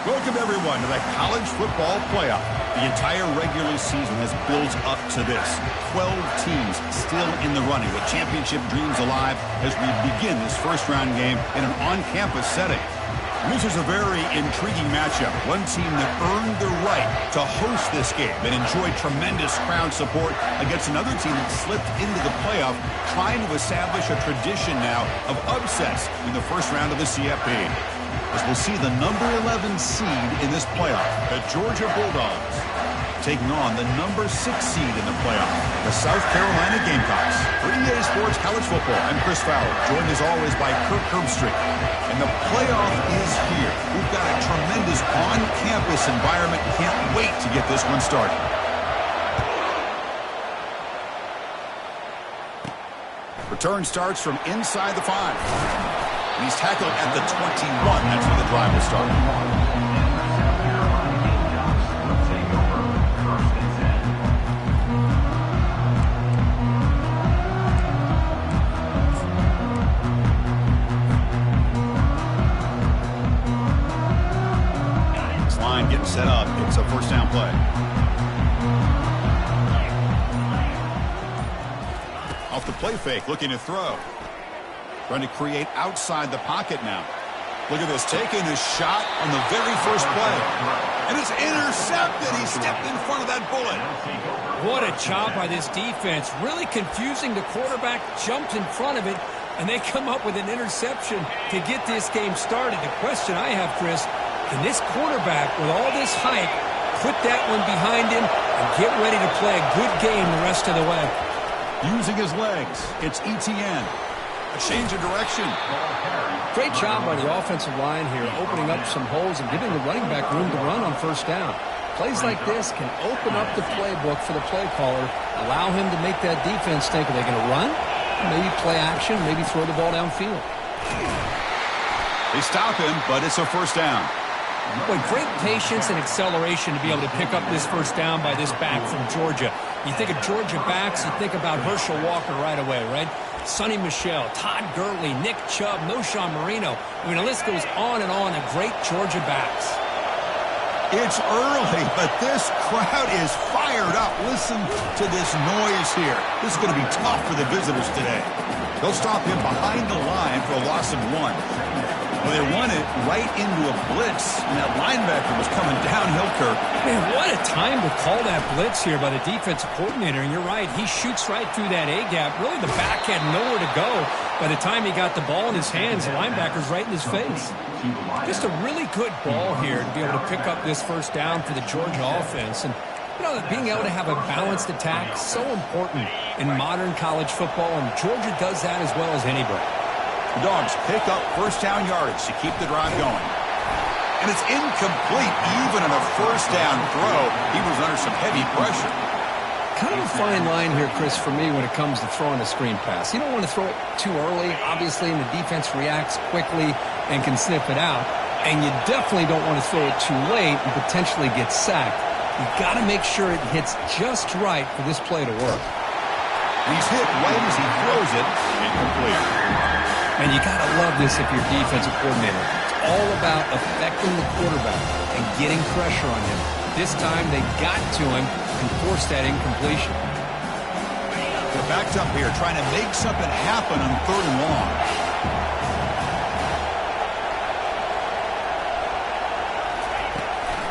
Welcome, everyone, to the College Football Playoff. The entire regular season has built up to this. 12 teams still in the running with championship dreams alive as we begin this first-round game in an on-campus setting. This is a very intriguing matchup. One team that earned the right to host this game and enjoyed tremendous crowd support against another team that slipped into the playoff, trying to establish a tradition now of upsets in the first round of the CFP. As we'll see the number 11 seed in this playoff, the Georgia Bulldogs, taking on the number 6 seed in the playoff, the South Carolina Gamecocks. For EA Sports College Football, I'm Chris Fowler, joined as always by Kirk Herbstreit. And the playoff is here. We've got a tremendous on-campus environment. Can't wait to get this one started. Return starts from inside the 5. He's tackled at the 21. That's where the drive will start. This line getting set up. It's a first down play. Off the play fake, looking to throw. Trying to create outside the pocket now. Look at this, taking his shot on the very first play. And it's intercepted. He stepped in front of that bullet. What a job by this defense. Really confusing. The quarterback jumped in front of it, and they come up with an interception to get this game started. The question I have, Chris, can this quarterback, with all this hype, put that one behind him and get ready to play a good game the rest of the way? Using his legs, it's ETN. A change of direction. Great job by the offensive line here, opening up some holes and giving the running back room to run on first down. Plays like this can open up the playbook for the play caller, allow him to make that defense think, are they going to run? Maybe play action, maybe throw the ball downfield. They stop him, but it's a first down. Boy, great patience and acceleration to be able to pick up this first down by this back from Georgia. You think of Georgia backs, you think about Herschel Walker right away, right? Sonny Michel, Todd Gurley, Nick Chubb, Knowshon Moreno. I mean, the list goes on and on of great Georgia backs. It's early, but this crowd is fired up. Listen to this noise here. This is going to be tough for the visitors today. They'll stop him behind the line for a loss of 1. Well, they run it right into a blitz, and that linebacker was coming downhill, Kirk. Man, what a time to call that blitz here by the defensive coordinator. And you're right, he shoots right through that A-gap. Really, the back had nowhere to go. By the time he got the ball in his hands, the linebacker's right in his face. Just a really good ball here to be able to pick up this first down for the Georgia offense. And, you know, being able to have a balanced attack is so important in modern college football, and Georgia does that as well as anybody. The Dogs pick up first down yardage to keep the drive going. And it's incomplete even in a first down throw. He was under some heavy pressure. Kind of a fine line here, Chris, for me when it comes to throwing a screen pass. You don't want to throw it too early, obviously, and the defense reacts quickly and can sniff it out. And you definitely don't want to throw it too late and potentially get sacked. You've got to make sure it hits just right for this play to work. He's hit right as he throws it. Incomplete. And you got to love this if you're defensive coordinator. It's all about affecting the quarterback and getting pressure on him. This time they got to him and forced that incompletion. They're backed up here trying to make something happen on 3rd and long.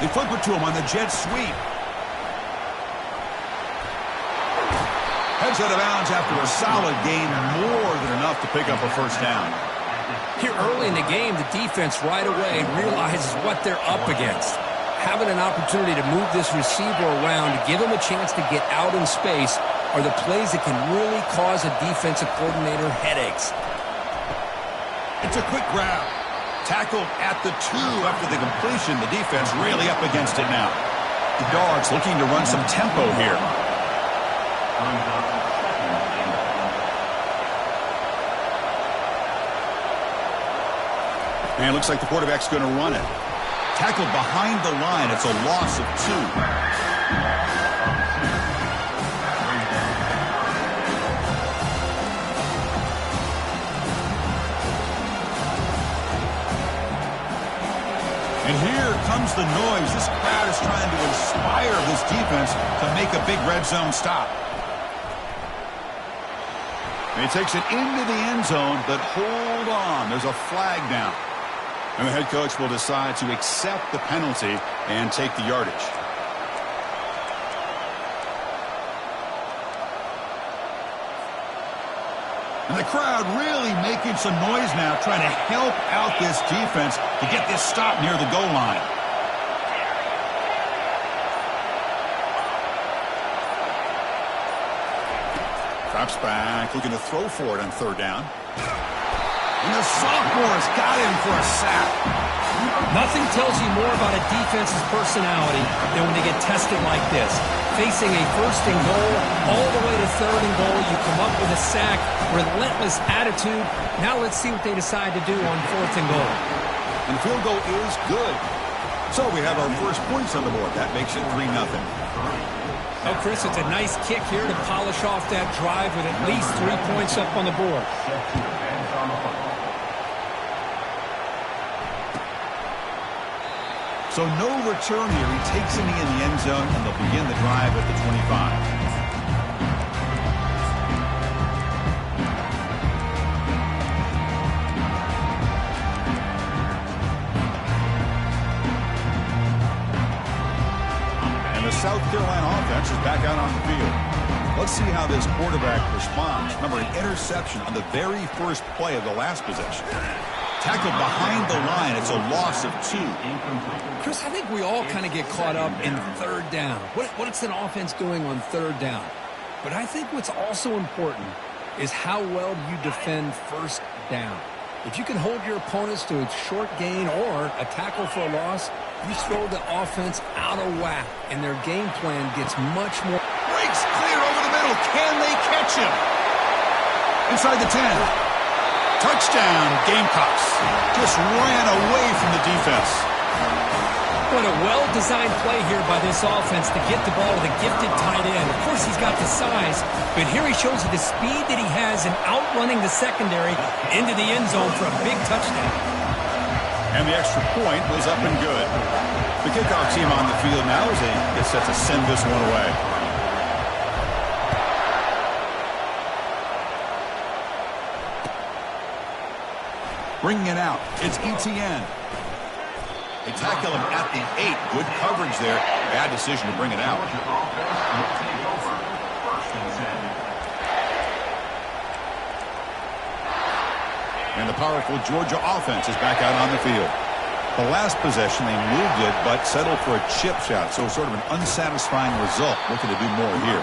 They flip it to him on the jet sweep. Heads out of bounds after a solid gain, more than enough to pick up a first down. Here early in the game, the defense right away realizes what they're up against. Having an opportunity to move this receiver around to give him a chance to get out in space are the plays that can really cause a defensive coordinator headaches. It's a quick grab. Tackled at the 2 after the completion. The defense really up against it now. The Dogs looking to run some tempo here. And it looks like the quarterback's going to run it. Tackled behind the line. It's a loss of 2. And here comes the noise. This crowd is trying to inspire this defense to make a big red zone stop. And he takes it into the end zone, but hold on. There's a flag down. And the head coach will decide to accept the penalty and take the yardage. And the crowd really making some noise now, trying to help out this defense to get this stop near the goal line. Drops back, looking to throw for it on third down. And the sophomore's got him for a sack. Nothing tells you more about a defense's personality than when they get tested like this. Facing a first and goal, all the way to third and goal, you come up with a sack, relentless attitude. Now let's see what they decide to do on fourth and goal. And the field goal is good. So we have our first points on the board. That makes it 3-0. Oh, Chris, it's a nice kick here to polish off that drive with at least 3 points up on the board. So no return here. He takes it in the end zone, and they'll begin the drive at the 25. And the South Carolina offense is back out on the field. Let's see how this quarterback responds. Remember, an interception on the very first play of the last possession. Tackled behind the line. It's a loss of 2. Chris, I think we all kind of get caught up in third down. What's an offense doing on third down? But I think what's also important is how well you defend first down. If you can hold your opponents to a short gain or a tackle for a loss, you throw the offense out of whack, and their game plan gets much more. Breaks clear over the middle. Can they catch him? Inside the 10. Touchdown, Gamecocks. Just ran away from the defense. What a well-designed play here by this offense to get the ball to the gifted tight end. Of course, he's got the size, but here he shows you the speed that he has in outrunning the secondary into the end zone for a big touchdown. And the extra point was up and good. The kickoff team on the field now as they get set to send this one away. Bringing it out, it's Etienne. They tackle him at the 8. Good coverage there. Bad decision to bring it out. And the powerful Georgia offense is back out on the field. The last possession, they moved it, but settled for a chip shot. So sort of an unsatisfying result. Looking to do more here.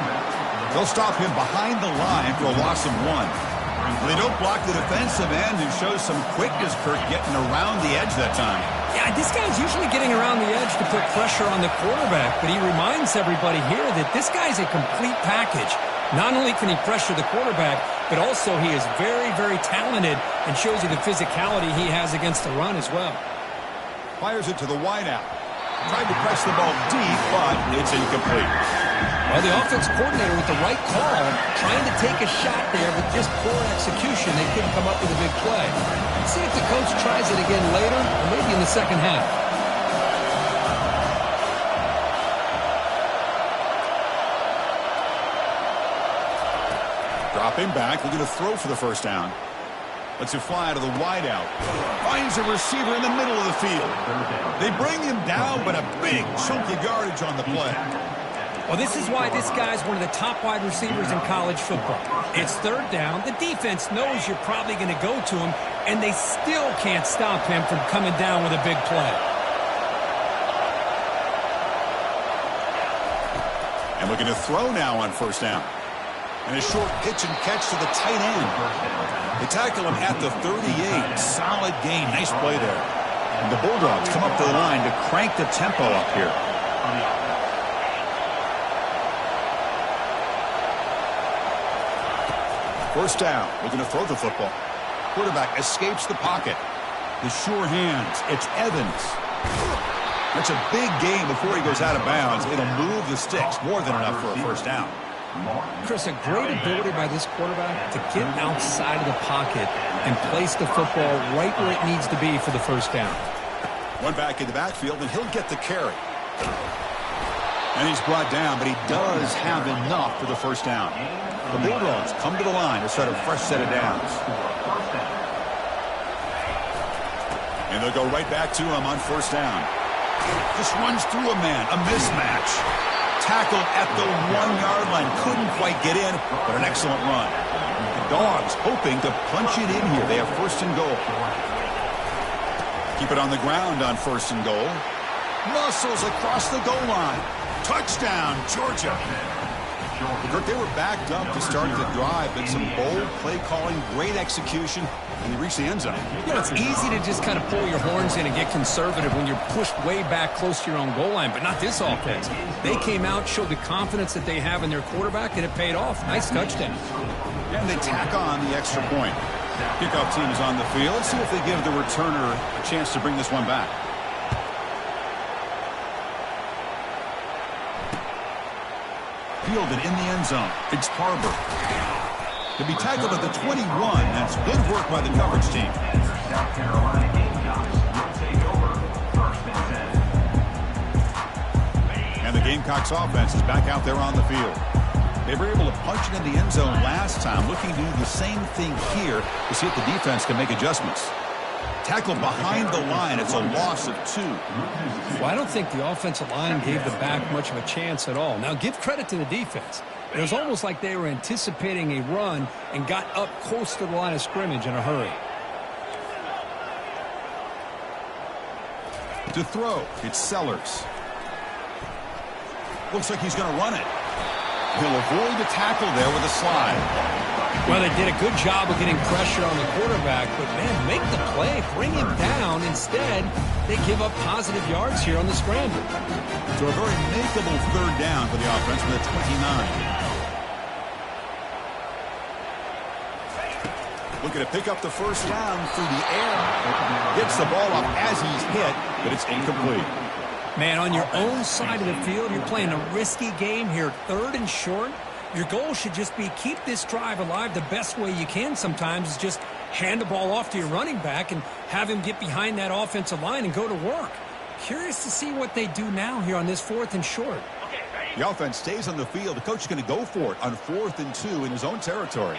They'll stop him behind the line for a loss of 1. They don't block the defensive end, who shows some quickness, Kirk, getting around the edge that time. Yeah, this guy's usually getting around the edge to put pressure on the quarterback, but he reminds everybody here that this guy's a complete package. Not only can he pressure the quarterback, but also he is very, very talented and shows you the physicality he has against the run as well. Fires it to the wideout. Tried to press the ball deep, but it's incomplete. Well, the offense coordinator with the right call, trying to take a shot there, but just poor execution. They couldn't come up with a big play. Let's see if the coach tries it again later, or maybe in the second half. Dropping back, looking to throw for the first down. Lets it fly to the wideout. Finds a receiver in the middle of the field. They bring him down, but a big chunk of yardage on the play. Well, this is why this guy's one of the top wide receivers in college football. It's third down. The defense knows you're probably going to go to him, and they still can't stop him from coming down with a big play. And looking to throw now on first down. And a short pitch and catch to the tight end. They tackle him at the 38. Solid gain. Nice play there. And the Bulldogs come up to the line to crank the tempo up here. First down, looking to throw the football. Quarterback escapes the pocket. The sure hands, it's Evans. That's a big gain before he goes out of bounds. It'll move the sticks, more than enough for a first down. Chris, a great ability by this quarterback to get outside of the pocket and place the football right where it needs to be for the first down. One back in the backfield, and he'll get the carry. And he's brought down, but he does have enough for the first down. The Bulldogs come to the line to set a fresh set of downs. And they'll go right back to him on first down. Just runs through a man, a mismatch. Tackled at the 1-yard line. Couldn't quite get in, but an excellent run. The Dogs hoping to punch it in here. They have first and goal. Keep it on the ground on first and goal. Muscles across the goal line. Touchdown, Georgia. Kirk, they were backed up to start the drive, but some bold play calling, great execution, and they reached the end zone. You know, it's easy to just kind of pull your horns in and get conservative when you're pushed way back close to your own goal line, but not this offense. They came out, showed the confidence that they have in their quarterback, and it paid off. Nice touchdown. And they tack on the extra point. Kickoff team is on the field. Let's see if they give the returner a chance to bring this one back. Fielded in the end zone. It's Barber. To be tackled at the 21. That's good work by the coverage team. South Carolina Gamecocks will take over first and 10. And the Gamecocks offense is back out there on the field. They were able to punch it in the end zone last time, looking to do the same thing here to see if the defense can make adjustments. Tackled behind the line. It's a loss of 2. Well, I don't think the offensive line gave the back much of a chance at all. Now, give credit to the defense. It was almost like they were anticipating a run and got up close to the line of scrimmage in a hurry. To throw, it's Sellers. Looks like he's going to run it. He'll avoid the tackle there with a slide. Well, they did a good job of getting pressure on the quarterback, but, man, make the play. Bring him down. Instead, they give up positive yards here on the scramble. So a very makeable third down for the offense with a 29. Looking to pick up the first down through the air. Gets the ball up as he's hit, but it's incomplete. Man, on your own side of the field, you're playing a risky game here, third and short. Your goal should just be keep this drive alive the best way you can sometimes is just hand the ball off to your running back and have him get behind that offensive line and go to work. Curious to see what they do now here on this fourth and short. The offense stays on the field. The coach is going to go for it on 4th and 2 in his own territory.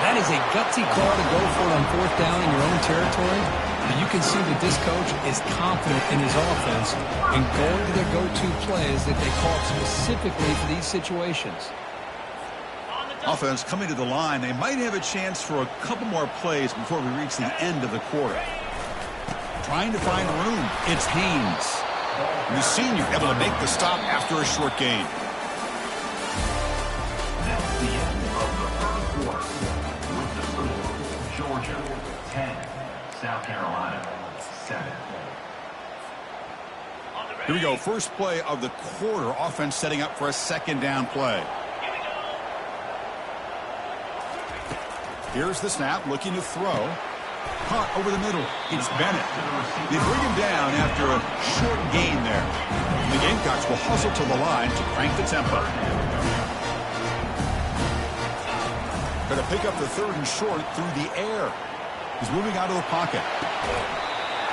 That is a gutsy call to go for it on 4th down in your own territory. You can see that this coach is confident in his offense and going to their go-to plays that they call specifically for these situations. Offense coming to the line. They might have a chance for a couple more plays before we reach the end of the quarter. Trying to find room. It's Haynes. The senior able to make the stop after a short gain. That's the end of the first quarter. With the score, Georgia 10, South Carolina 7. Here we go. First play of the quarter. Offense setting up for a second down play. Here's the snap, looking to throw. Caught over the middle. It's Bennett. They bring him down after a short gain there. The Gamecocks will hustle to the line to crank the tempo. Going to pick up the third and short through the air. He's moving out of the pocket.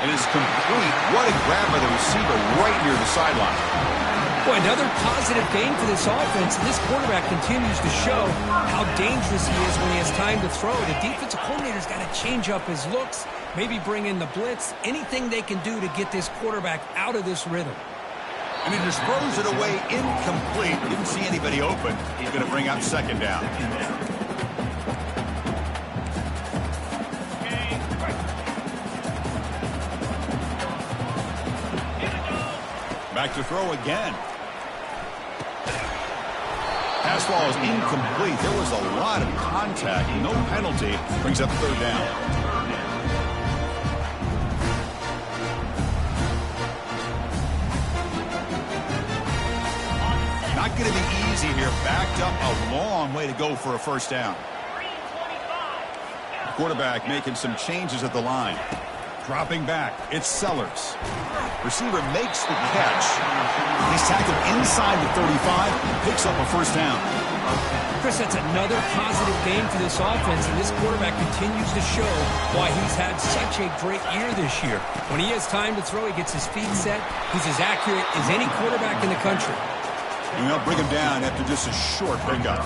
And it's complete. What a grab by the receiver right near the sideline. Boy, another positive gain for this offense. This quarterback continues to show how dangerous he is when he has time to throw. The defensive coordinator's got to change up his looks, maybe bring in the blitz, anything they can do to get this quarterback out of this rhythm. And he just throws it away incomplete. Didn't see anybody open. He's going to bring up second down. Back to throw again. Pass ball is incomplete. There was a lot of contact. No penalty. Brings up third down. Not going to be easy here. Backed up a long way to go for a first down. Quarterback making some changes at the line. Dropping back. It's Sellers. Receiver makes the catch. He's tackled inside the 35. Picks up a first down. Chris, that's another positive game for this offense, and this quarterback continues to show why he's had such a great year this year. When he has time to throw, he gets his feet set. He's as accurate as any quarterback in the country. And they'll bring him down after just a short pickup.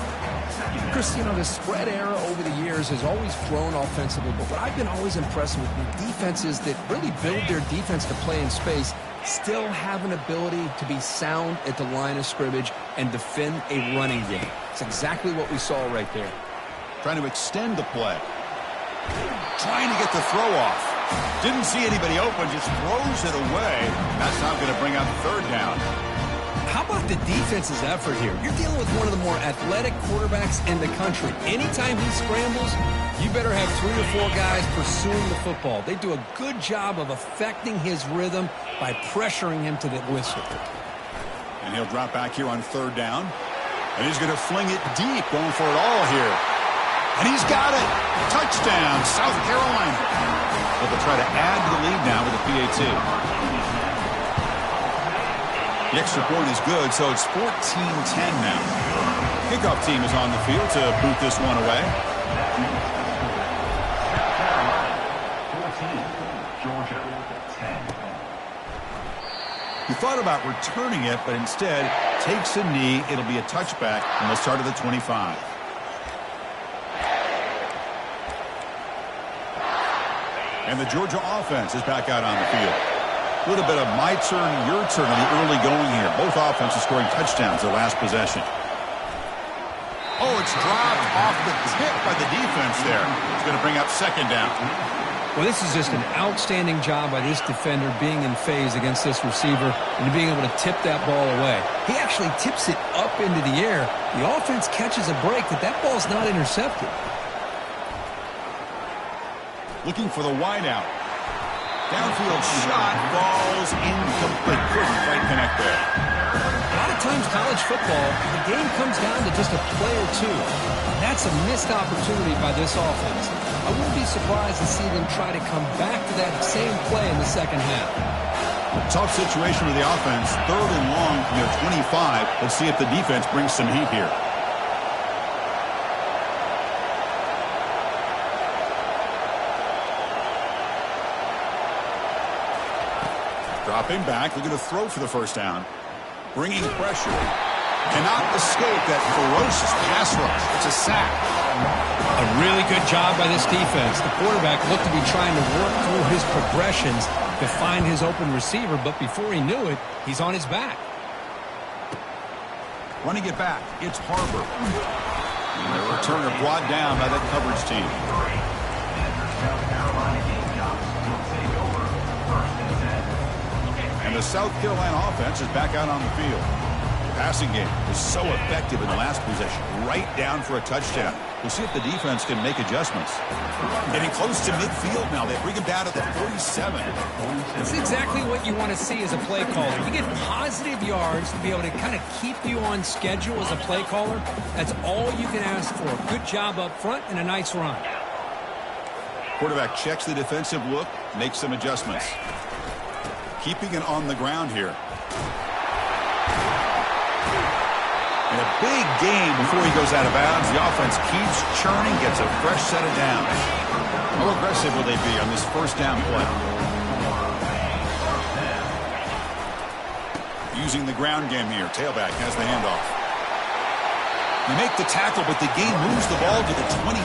Chris, you know, the spread era over the years has always grown offensively, but what I've been always impressed with defenses that really build their defense to play in space still have an ability to be sound at the line of scrimmage and defend a running game. It's exactly what we saw right there. Trying to extend the play. Trying to get the throw off. Didn't see anybody open, just throws it away. That's not going to bring out third down. How about the defense's effort here? You're dealing with one of the more athletic quarterbacks in the country. Anytime he scrambles, you better have 3 or 4 guys pursuing the football. They do a good job of affecting his rhythm by pressuring him to the whistle. And he'll drop back here on third down. And he's going to fling it deep, going for it all here. And he's got it. Touchdown, South Carolina. But they'll try to add to the lead now with a PAT. The extra point is good, so it's 14-10 now. Kickoff team is on the field to boot this one away. 14, Georgia, 10. He thought about returning it, but instead takes a knee. It'll be a touchback, and they'll start at the 25. And the Georgia offense is back out on the field. A little bit of my turn, your turn in the early going here. Both offenses scoring touchdowns their last possession. Oh, it's dropped off the tip by the defense there. It's going to bring up second down. Well, this is just an outstanding job by this defender being in phase against this receiver and being able to tip that ball away. He actually tips it up into the air. The offense catches a break, but that ball's not intercepted. Looking for the wideout. Downfield shot falls incomplete. Couldn't quite connect there. A lot of times college football, the game comes down to just a play or two. That's a missed opportunity by this offense. I wouldn't be surprised to see them try to come back to that same play in the second half. Tough situation with the offense. Third and long from their 25. Let's see if the defense brings some heat here. Dropping back, looking to throw for the first down. Bringing pressure. Cannot escape that ferocious pass rush. It's a sack. A really good job by this defense. The quarterback looked to be trying to work through his progressions to find his open receiver, but before he knew it, he's on his back. Running it back, it's Harbor. And the returner brought down by that coverage team. And the South Carolina offense is back out on the field. The passing game was so effective in the last possession, right down for a touchdown. We'll see if the defense can make adjustments. Getting close to midfield now. They bring him down at the 47. That's exactly what you want to see as a play caller. You get positive yards to be able to kind of keep you on schedule as a play caller. That's all you can ask for. Good job up front and a nice run. Quarterback checks the defensive look, makes some adjustments. Keeping it on the ground here. And a big game before he goes out of bounds. The offense keeps churning, gets a fresh set of downs. How aggressive will they be on this first down play? Using the ground game here. Tailback has the handoff. They make the tackle, but the game moves the ball to the 28.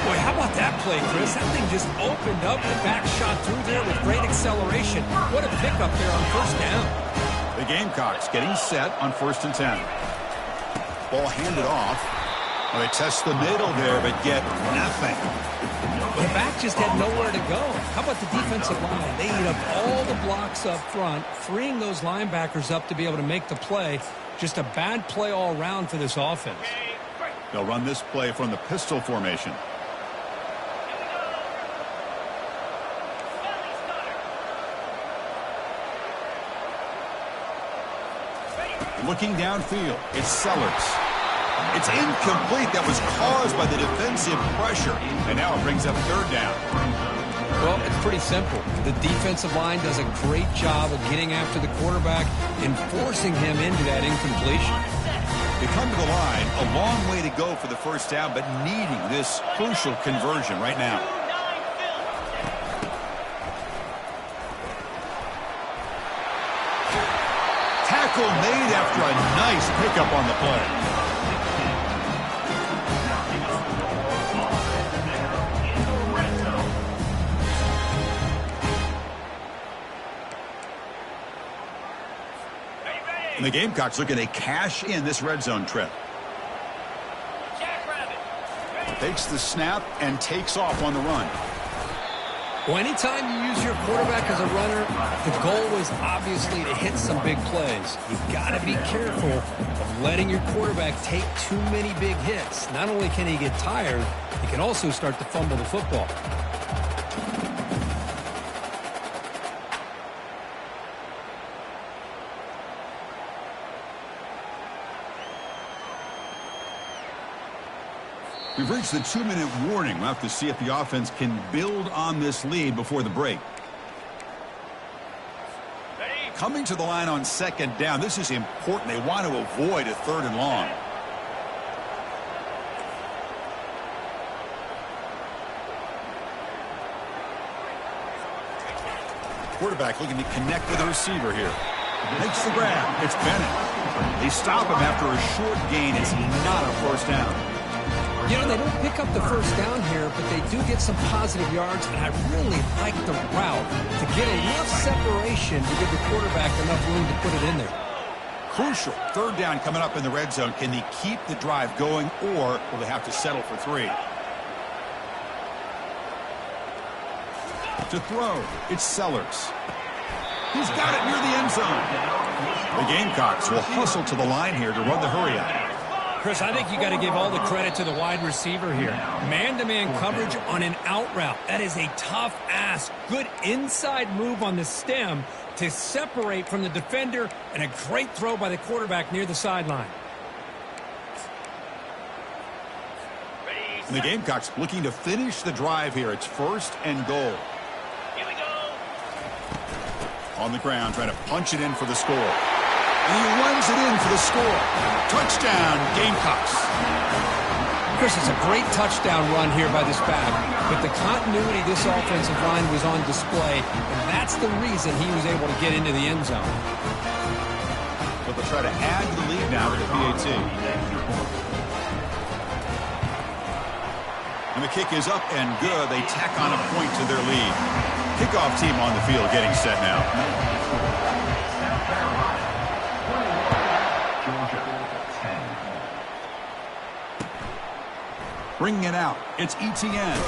Boy, how about that play, Chris? That thing just opened up. The back shot through there with great acceleration. What a pickup there on first down. The Gamecocks getting set on 1st and 10. Ball handed off. Well, they test the middle there, but get nothing. The back just had nowhere to go. How about the defensive line? They eat up all the blocks up front, freeing those linebackers up to be able to make the play. Just a bad play all around for this offense. They'll run this play from the pistol formation. Looking downfield, it's Sellers. It's incomplete. That was caused by the defensive pressure. And now it brings up third down. Well, it's pretty simple. The defensive line does a great job of getting after the quarterback and forcing him into that incompletion. They come to the line, a long way to go for the first down, but needing this crucial conversion right now. Tackle made after a nice pickup on the play. And the Gamecocks looking to cash in this red zone trip. Takes the snap and takes off on the run. Well, anytime you use your quarterback as a runner, the goal is obviously to hit some big plays. You've got to be careful of letting your quarterback take too many big hits. Not only can he get tired, he can also start to fumble the football. We've reached the 2-minute warning. We'll have to see if the offense can build on this lead before the break. Coming to the line on second down. This is important. They want to avoid a 3rd and long. Quarterback looking to connect with a receiver here. Makes the grab. It's Bennett. They stop him after a short gain. It's not a first down. You know, they don't pick up the first down here, but they do get some positive yards, and I really like the route to get enough separation to give the quarterback enough room to put it in there. Crucial. 3rd down coming up in the red zone. Can they keep the drive going, or will they have to settle for 3? To throw, it's Sellers. He's got it near the end zone. The Gamecocks will hustle to the line here to run the hurry-up. Chris, I think you got to give all the credit to the wide receiver here. Man-to-man coverage on an out route. That is a tough ask. Good inside move on the stem to separate from the defender, and a great throw by the quarterback near the sideline. And the Gamecocks looking to finish the drive here. It's 1st and goal. Here we go. On the ground, trying to punch it in for the score. And he runs it in for the score. Touchdown, Gamecocks. Chris, it's a great touchdown run here by this back. But the continuity of this offensive line was on display, and that's the reason he was able to get into the end zone. But they'll try to add to the lead now with the PAT. And the kick is up and good. They tack on a point to their lead. Kickoff team on the field getting set now. Bringing it out, it's Etienne.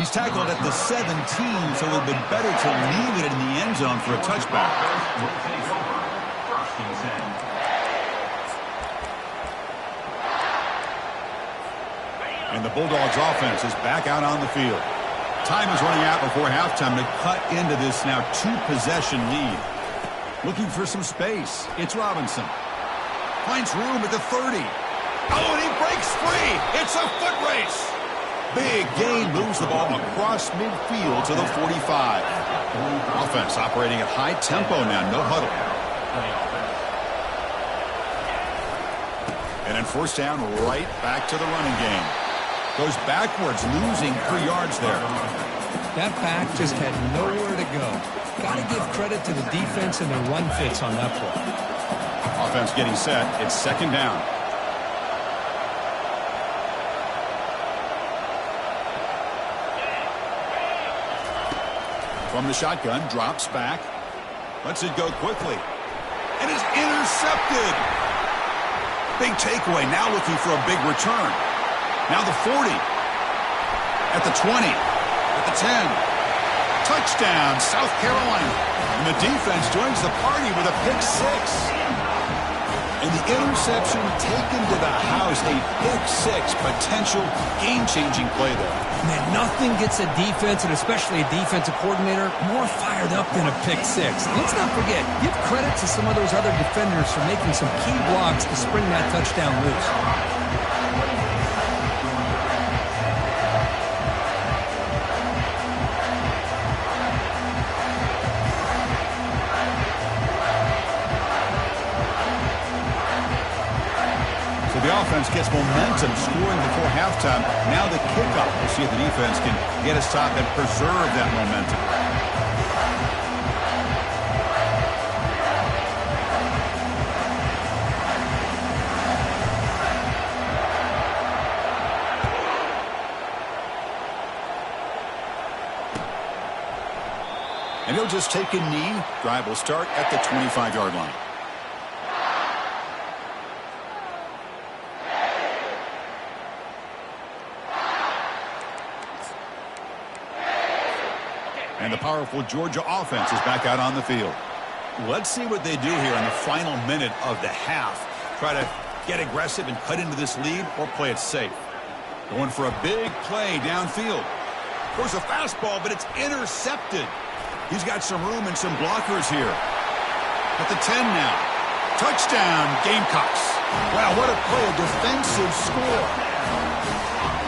He's tackled at the 17, so it would have been better to leave it in the end zone for a touchback. And the Bulldogs offense is back out on the field. Time is running out before halftime to cut into this now 2-possession lead. Looking for some space. It's Robinson. Finds room at the 30. Oh, and he breaks free. It's a foot race. Big gain, moves the ball across midfield to the 45. Offense operating at high tempo now, no huddle. And then 1st down, right back to the running game. Goes backwards, losing 3 yards there. That back just had nowhere to go. Got to give credit to the defense and their run fits on that play. Offense getting set. It's 2nd down. From the shotgun, drops back. Lets it go quickly. And is intercepted. Big takeaway. Now looking for a big return. Now the 40. At the 20. At the 10. Touchdown, South Carolina. And the defense joins the party with a pick 6. And the interception taken to the house. A pick 6. Potential game-changing play there. Man, nothing gets a defense, and especially a defensive coordinator, more fired up than a pick 6. Let's not forget, give credit to some of those other defenders for making some key blocks to spring that touchdown loose. offense gets momentum scoring before halftime. Now the kickoff. We'll see if the defense can get a stop and preserve that momentum. And he'll just take a knee. Drive will start at the 25-yard line. And the powerful Georgia offense is back out on the field. Let's see what they do here in the final minute of the half. Try to get aggressive and cut into this lead or play it safe. Going for a big play downfield. There's a fastball, but it's intercepted. He's got some room and some blockers here. At the 10 now. Touchdown, Gamecocks. Wow, what a play, a defensive score.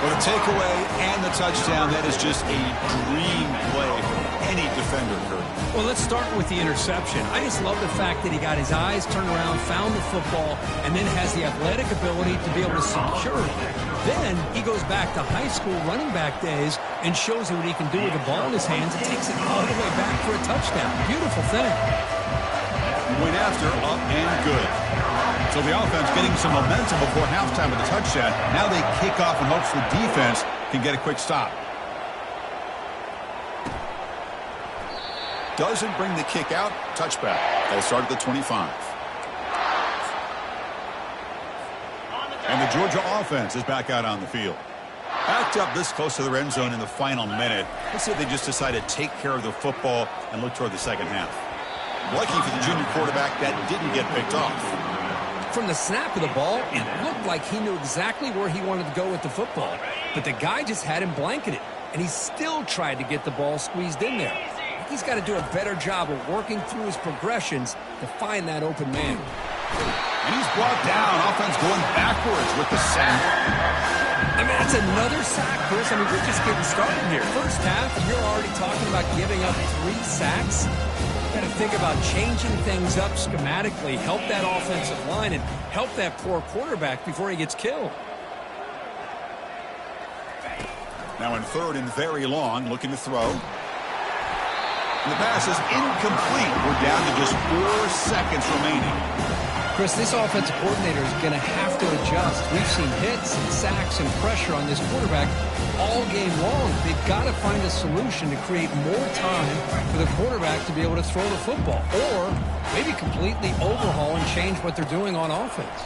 But a takeaway and the touchdown, that is just a dream play for any defender, Kurt. Well, let's start with the interception. I just love the fact that he got his eyes turned around, found the football, and then has the athletic ability to be able to secure it. Then he goes back to high school running back days and shows you what he can do with the ball in his hands and takes it all the way back for a touchdown. Beautiful thing. Went after, up and good. So the offense getting some momentum before halftime with a touchdown. Now they kick off in hopes the defense can get a quick stop. Doesn't bring the kick out. Touchback. They'll start at the 25. And the Georgia offense is back out on the field. Backed up this close to the end zone in the final minute. Let's see if they just decide to take care of the football and look toward the second half. Lucky for the junior quarterback, that didn't get picked off. From the snap of the ball, it looked like he knew exactly where he wanted to go with the football. But the guy just had him blanketed, and he still tried to get the ball squeezed in there. He's got to do a better job of working through his progressions to find that open man. And he's brought down. Offense going backwards with the sack. I mean, that's another sack, Chris. I mean, we're just getting started here. First half, you're already talking about giving up 3 sacks. Got to think about changing things up schematically, help that offensive line, and help that poor quarterback before he gets killed. Now in third and very long, looking to throw. And the pass is incomplete. We're down to just 4 seconds remaining. Chris, this offensive coordinator is going to have to adjust. We've seen hits and sacks and pressure on this quarterback all game long. They've got to find a solution to create more time for the quarterback to be able to throw the football, or maybe completely overhaul and change what they're doing on offense.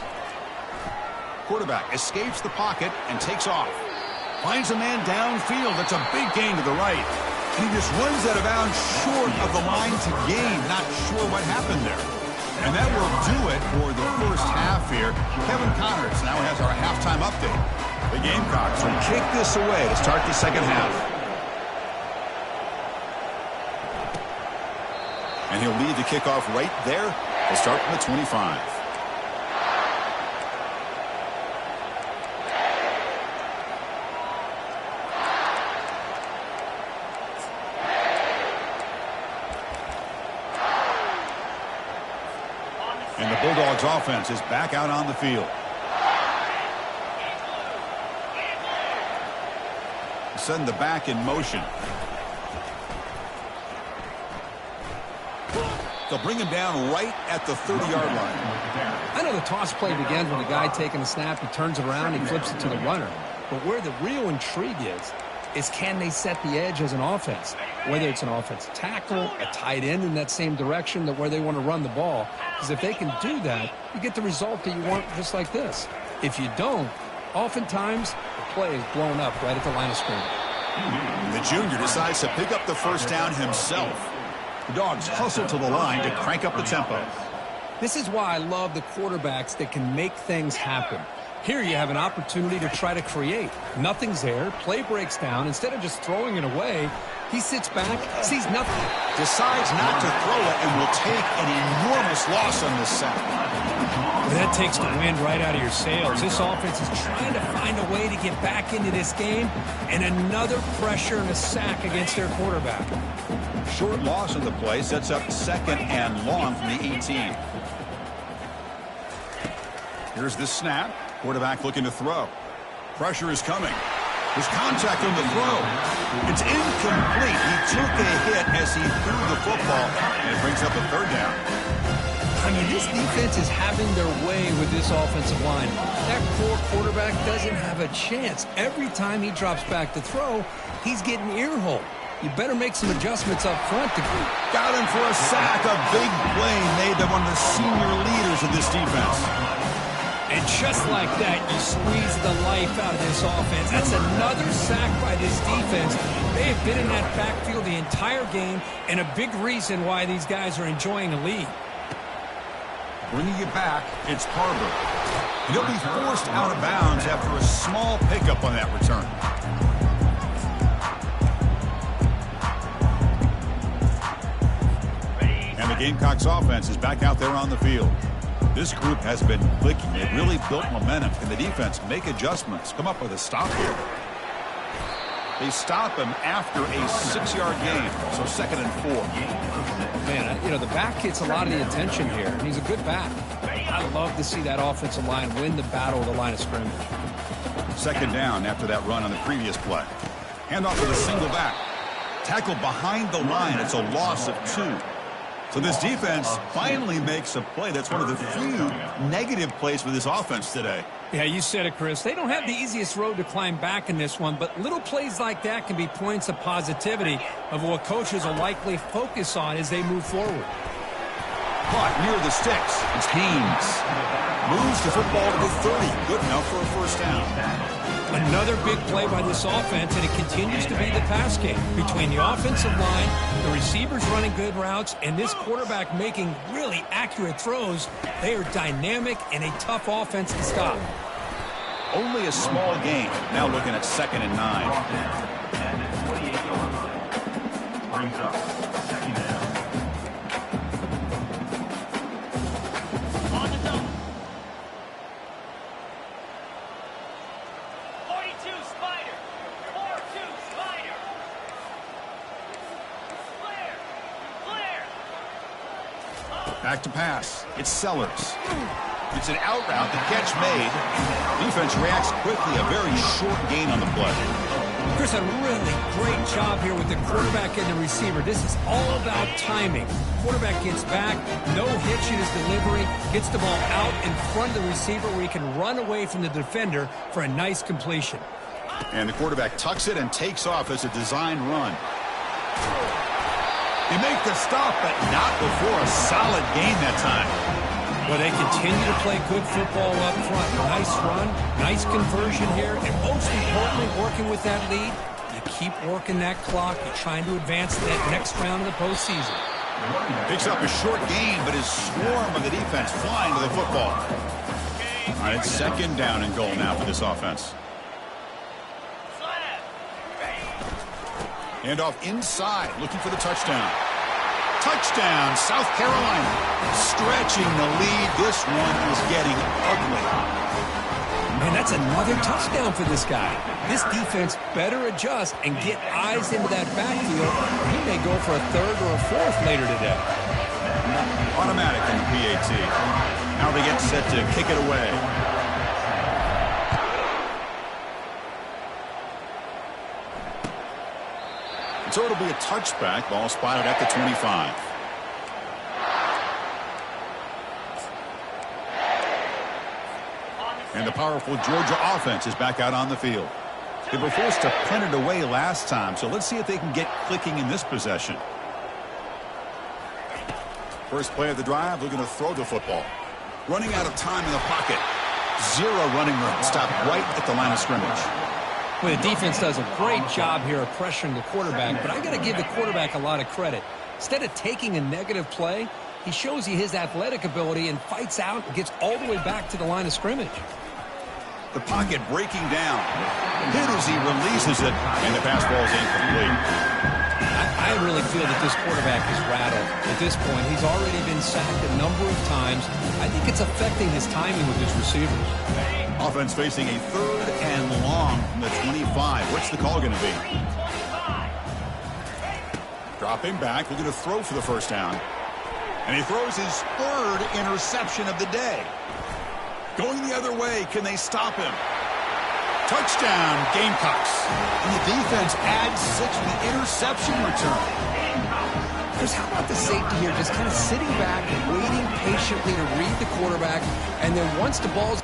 Quarterback escapes the pocket and takes off. Finds a man downfield. That's a big gain to the right. And he just runs out of bounds short of the line to gain. Not sure what happened there. And that will do it for the first half here. Kevin Connors now has our halftime update. The Gamecocks will kick this away to start the second half. And he'll lead the kickoff right there. They'll start from the 25. And the Bulldogs offense is back out on the field. Send the back in motion. They'll bring him down right at the 30-yard line. I know the toss play begins with a guy taking a snap. He turns around, he flips it to the runner. But where the real intrigue is can they set the edge as an offense? Whether it's an offensive tackle, a tight end in that same direction that where they want to run the ball. Because if they can do that, you get the result that you want just like this. If you don't, oftentimes the play is blown up right at the line of scrimmage. The junior decides to pick up the first down himself. The Dogs hustle to the line to crank up the tempo. This is why I love the quarterbacks that can make things happen. Here you have an opportunity to try to create. Nothing's there. Play breaks down. Instead of just throwing it away, he sits back, sees nothing. Decides not to throw it and will take an enormous loss on this sack. That takes the wind right out of your sails. This offense is trying to find a way to get back into this game, and another pressure and a sack against their quarterback. Short loss on the play sets up second and long from the 18. Here's the snap. Quarterback looking to throw. Pressure is coming. There's contact on the throw. It's incomplete. He took a hit as he threw the football, and it brings up a third down. I mean, this defense is having their way with this offensive line. That poor quarterback doesn't have a chance. Every time he drops back to throw, he's getting ear-hole. You better make some adjustments up front. Got him for a sack. A big play made by one of the senior leaders of this defense. And just like that, you squeeze the life out of this offense. That's another sack by this defense. They have been in that backfield the entire game, and a big reason why these guys are enjoying a lead. Bringing it back, it's Harbor. He'll be forced out of bounds after a small pickup on that return. And the Gamecocks offense is back out there on the field. This group has been clicking. They've really built momentum. Can the defense make adjustments? Come up with a stop here. They stop him after a 6-yard gain, so 2nd and 4. Man, you know, the back gets a lot of the attention here. He's a good back. I love to see that offensive line win the battle of the line of scrimmage. 2nd down after that run on the previous play. Handoff with a single back. Tackle behind the line. It's a loss of 2. So this defense finally makes a play. That's one of the few negative plays for this offense today. Yeah, you said it, Chris. They don't have the easiest road to climb back in this one, but little plays like that can be points of positivity of what coaches will likely focus on as they move forward. Caught near the sticks. It's Haynes. Moves the football to the 30. Good enough for a first down. Another big play by this offense, and it continues to be the pass game. Between the offensive line, the receivers running good routes, and this quarterback making really accurate throws, they are dynamic and a tough offense to stop. Only a small gain. Now looking at 2nd and 9. And 28 yards. Brings up 2nd down. Back to pass. It's Sellers. It's an out route. The catch made. Defense reacts quickly. A very short gain on the play. Chris, a really great job here with the quarterback and the receiver. This is all about timing. Quarterback gets back, no hitch in his delivery, gets the ball out in front of the receiver where he can run away from the defender for a nice completion. And the quarterback tucks it and takes off as a design run. They make the stop, but not before a solid gain that time. Well, they continue to play good football up front. Nice run, nice conversion here, and most importantly, working with that lead, you keep working that clock. You're trying to advance to that next round of the postseason. Picks up a short gain, but his swarm of the defense flying to the football. All right, it's 2nd down and goal now for this offense. Hand off inside, looking for the touchdown. Touchdown, South Carolina. Stretching the lead. This one is getting ugly. Man, that's another touchdown for this guy. This defense better adjust and get eyes into that backfield. He may go for a 3rd or a 4th later today. Automatic in the PAT. Now they get set to kick it away. So it'll be a touchback. Ball spotted at the 25. And the powerful Georgia offense is back out on the field. They were forced to punt it away last time, so let's see if they can get clicking in this possession. First play of the drive, looking to throw the football. Running out of time in the pocket. 0 running room. Stopped right at the line of scrimmage. Well, the defense does a great job here of pressuring the quarterback, but I got to give the quarterback a lot of credit. Instead of taking a negative play, he shows you his athletic ability and fights out and gets all the way back to the line of scrimmage. The pocket breaking down. Hit as he releases it, and the pass ball is incomplete. I really feel that this quarterback is rattled. At this point, he's already been sacked a number of times. I think it's affecting his timing with his receivers. Offense facing a 3rd and long from the 25. What's the call going to be? Dropping back, looking to throw for the first down. And he throws his 3rd interception of the day. Going the other way. Can they stop him? Touchdown, Gamecocks. And the defense adds 6 with the interception return. Chris, how about the safety here? Just kind of sitting back, waiting patiently to read the quarterback, and then once the ball's...